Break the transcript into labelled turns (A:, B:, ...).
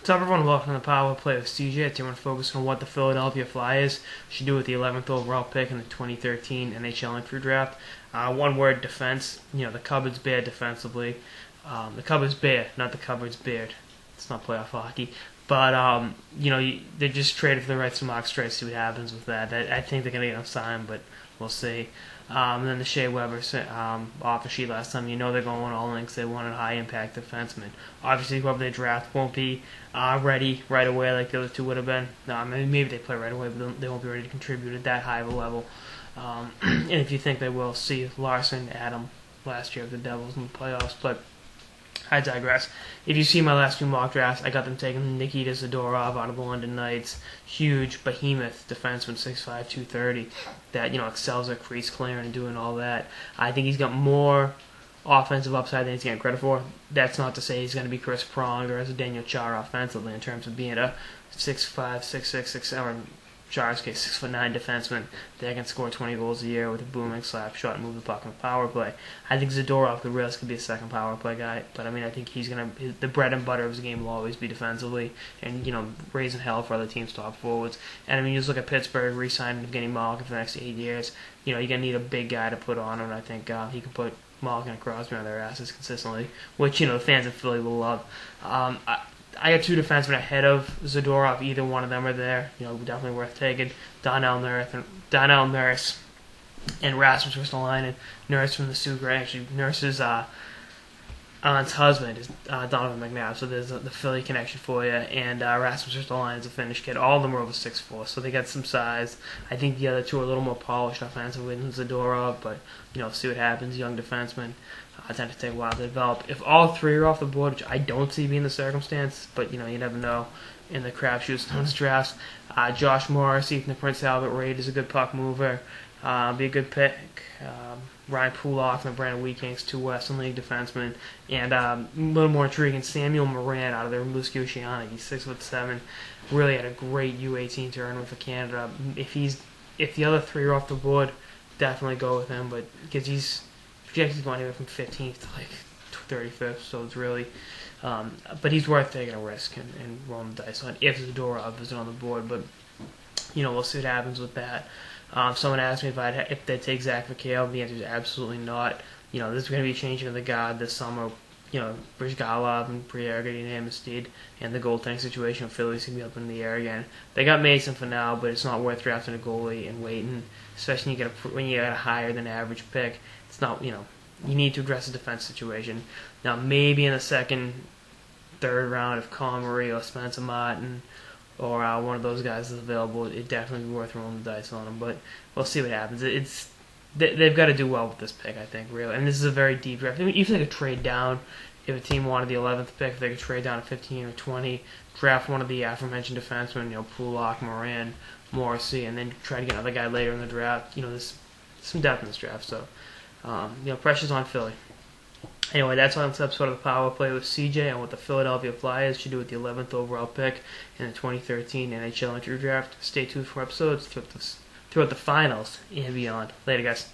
A: What's up, everyone? Welcome to the Power Play with CJ. Today we're going to focus on what the Philadelphia Flyers should do with the 11th overall pick in the 2013 NHL Entry Draft. One word: defense. The cupboard's bare defensively. The cupboard's bare, not the cupboard's beard. It's not playoff hockey. But, they just traded for the rights to Mark Streit. See what happens with that. I think they're going to get him signed, but we'll see. And then the Shea Weber offer sheet last time. They're going all in because they want a high-impact defenseman. Obviously, whoever they draft won't be ready right away like the other two would have been. Maybe they play right away, but they won't be ready to contribute at that high of a level. And if you think they will, see Larson, Adam last year with the Devils in the playoffs. But I digress. If you see my last few mock drafts, I got them taking Nikita Zadorov out of the London Knights. Huge behemoth defenseman, 6'5", 230, that excels at crease clearing and doing all that. I think he's got more offensive upside than he's getting credit for. That's not to say he's going to be Chris Pronger or as a Daniel Char offensively in terms of being a 6'5", 6'6", 6'7", Char's case, 6'9" defenseman that can score 20 goals a year with a booming slap shot and move the puck in the power play. I think Zadorov could risk to be a second power play guy, but I think he's the bread and butter of his game will always be defensively and raising hell for other teams' top forwards. And you just look at Pittsburgh re-signing Evgeny Malkin for the next 8 years. You're gonna need a big guy to put on him. And I think he can put Malkin and Crosby on their asses consistently, which the fans of Philly will love. I got two defensemen ahead of Zadorov. Either one of them are there. Definitely worth taking. Donnell Nurse and Rasmus Ristolainen. Nurse from the Sioux Gray. Actually, Nurse's aunt's husband is Donovan McNabb. So there's the Philly connection for you. And Rasmus Ristolainen is a Finnish kid. All of them are over 6'4", so they got some size. I think the other two are a little more polished offensively than Zadorov, but see what happens. Young defenseman. I tend to take a while to develop. If all three are off the board, which I don't see being the circumstance, but you never know in the crapshoots in those drafts. Josh Morrissey from the Prince Albert Raid is a good puck mover. Be a good pick. Ryan Pulock from the Brandon Wheat Kings, two Western League defensemen. And a little more intriguing, Samuel Morin out of the Rimouski Oceanic. He's 6'7". Really had a great U18 tournament for Canada. If the other three are off the board, definitely go with him. But because he's projected going anywhere from 15th to 35th, so it's really, but he's worth taking a risk and rolling the dice on if Zadorov isn't on the board. But we'll see what happens with that. Someone asked me if they'd take Zach McHale. The answer is absolutely not. There's going to be a changing of the guard this summer. Brizgalov and Briere getting Amistad, and the goaltending situation of Philly's going to be up in the air again. They got Mason for now, but it's not worth drafting a goalie and waiting, especially when you get a higher than average pick. It's not, you need to address the defense situation. Now, maybe in the second, third round, if Comrie or Spencer Martin or one of those guys is available, it'd definitely be worth rolling the dice on them. But we'll see what happens. They've got to do well with this pick, I think, really. And this is a very deep draft. Even if they could trade down, if a team wanted the 11th pick, if they could trade down to 15 or 20, draft one of the aforementioned defensemen, Pulock, Morin, Morrissey, and then try to get another guy later in the draft. There's some depth in this draft, so pressure's on Philly. Anyway, that's on this episode of the Power Play with CJ on what the Philadelphia Flyers should do with the 11th overall pick in the 2013 NHL Entry Draft. Stay tuned for episodes throughout the finals and beyond. Later, guys.